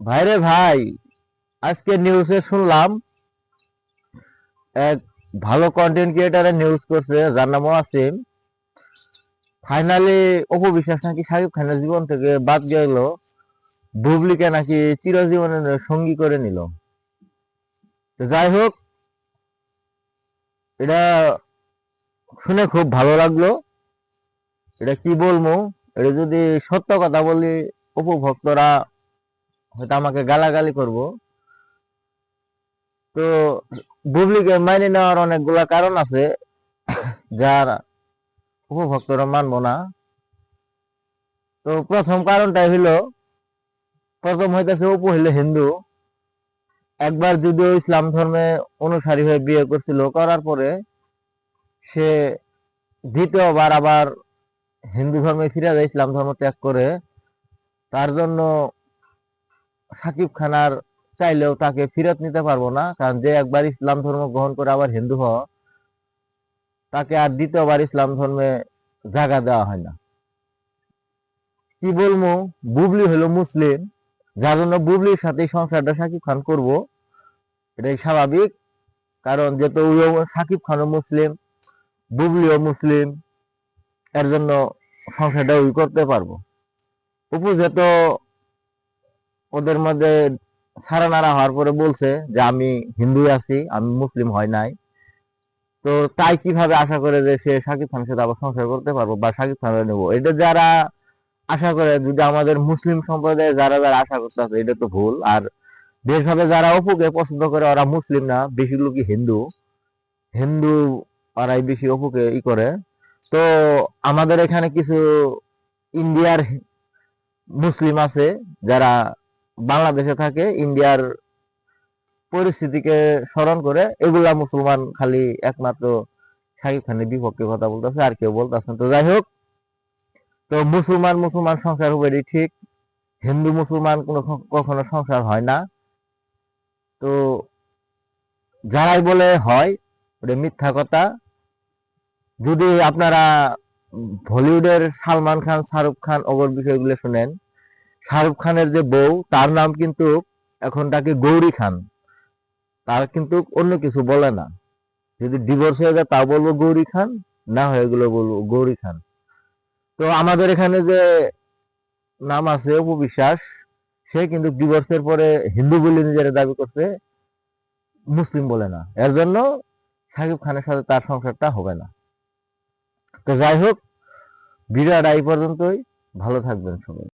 ভাইরে ভাই, আজকে নিউজে শুনলাম এক ভালো কন্টেন্ট ক্রিয়েটারের নিউজ করছে যার নাম ওয়াসিম। ফাইনালি অপু বিশ্বাস নাকি শাকিব খানের জীবন থেকে বাদ গেল, বুবলিকে নাকি চিরজীবনের সঙ্গী করে নিল। তো যাই হোক, এটা শুনে খুব ভালো লাগলো। এটা কি বলবো, এটা যদি সত্য কথা বলি অপু ভক্তরা হয়তো আমাকে গালাগালি করব। তো বুবলিকে মাইনে নেওয়ার অনেকগুলা কারণ আছে, যার উপভোক্তরা মানবো না। তো প্রথম কারণটাই হইলো, প্রথম হইতেছে অপু হইলো হিন্দু। একবার যদিও ইসলাম ধর্মে অনুসারী হয়ে বিয়ে করছিল, করার পরে সে দ্বিতীয়বার আবার হিন্দু ধর্মে ফিরে যায়, ইসলাম ধর্ম ত্যাগ করে। তার জন্য সাকিব খান আর চাইলেও তাকে ফিরত নিতে পারবো না, কারণ যে একবার ইসলাম ধর্ম গ্রহণ করে আবার হিন্দু হওয়া, তাকে আর দ্বিতীয়বার ইসলাম ধর্মে জায়গা দেওয়া হয় না। কি বলবো, বুবলি হলো মুসলিম, যার জন্য বুবলির সাথে সংসারটা সাকিব খান করব, এটাই স্বাভাবিক। কারণ যেহেতু সাকিব খানও মুসলিম, বুবলিও মুসলিম, এর জন্য সংসারটা ওই করতে পারবো। অপু যেহেতু ওদের মধ্যে ছাড়া নাড়া হওয়ার পরে বলছে যে আমি হিন্দু আছি, আমি মুসলিম হয় নাই, তো তাই কিভাবে আশা করে যে সে সাকিব খানের সাথে আবার সংসার করতে পারবো বা সাকিব খানের নেবো, এটা যারা আশা করে, যদি আমাদের মুসলিম সম্প্রদায়ে যারা যারা আশা করতে আছে, এটা তো ভুল। আর দেশভাবে যারা অপুকে পছন্দ করে ওরা মুসলিম না, বেশি লোকই হিন্দু। হিন্দু ওরাই বেশি অপুকে করে। তো আমাদের এখানে কিছু ইন্ডিয়ার মুসলিম আছে যারা বাংলাদেশে থাকে, ইন্ডিয়ার পরিস্থিতিকে স্মরণ করে এগুলা মুসলমান খালি একমাত্র শাকিব খানের বিপক্ষে কথা বলতেছে, আর কেউ বলতেছে না। তো যাই হোক, তো মুসলমান মুসলমান সংসার হবে ঠিক, হিন্দু মুসলমান কোনো কখনো সংসার হয় না। তো যারাই বলে হয়, ওটা মিথ্যা কথা। যদি আপনারা বলিউডের সালমান খান, শাহরুখ খান ওগর বিষয়গুলো শুনেন, শাহরুখ খানের যে বউ, তার নাম কিন্তু এখন তাকে গৌরী খান, তার কিন্তু অন্য কিছু বলে না। যদি ডিভোর্স হয়ে যায় তাও বলবো গৌরী খান, না হয়ে গেলে বলবো গৌরী খান। তো আমাদের এখানে যে নাম আছে অপু বিশ্বাস, সে কিন্তু ডিভোর্সের পরে হিন্দু বলে নিজের দাবি করছে, মুসলিম বলে না। এর জন্য শাকিব খানের সাথে তার সংসারটা হবে না। তো যাই হোক, ভিডিওটা এই পর্যন্তই। ভালো থাকবেন সবাই।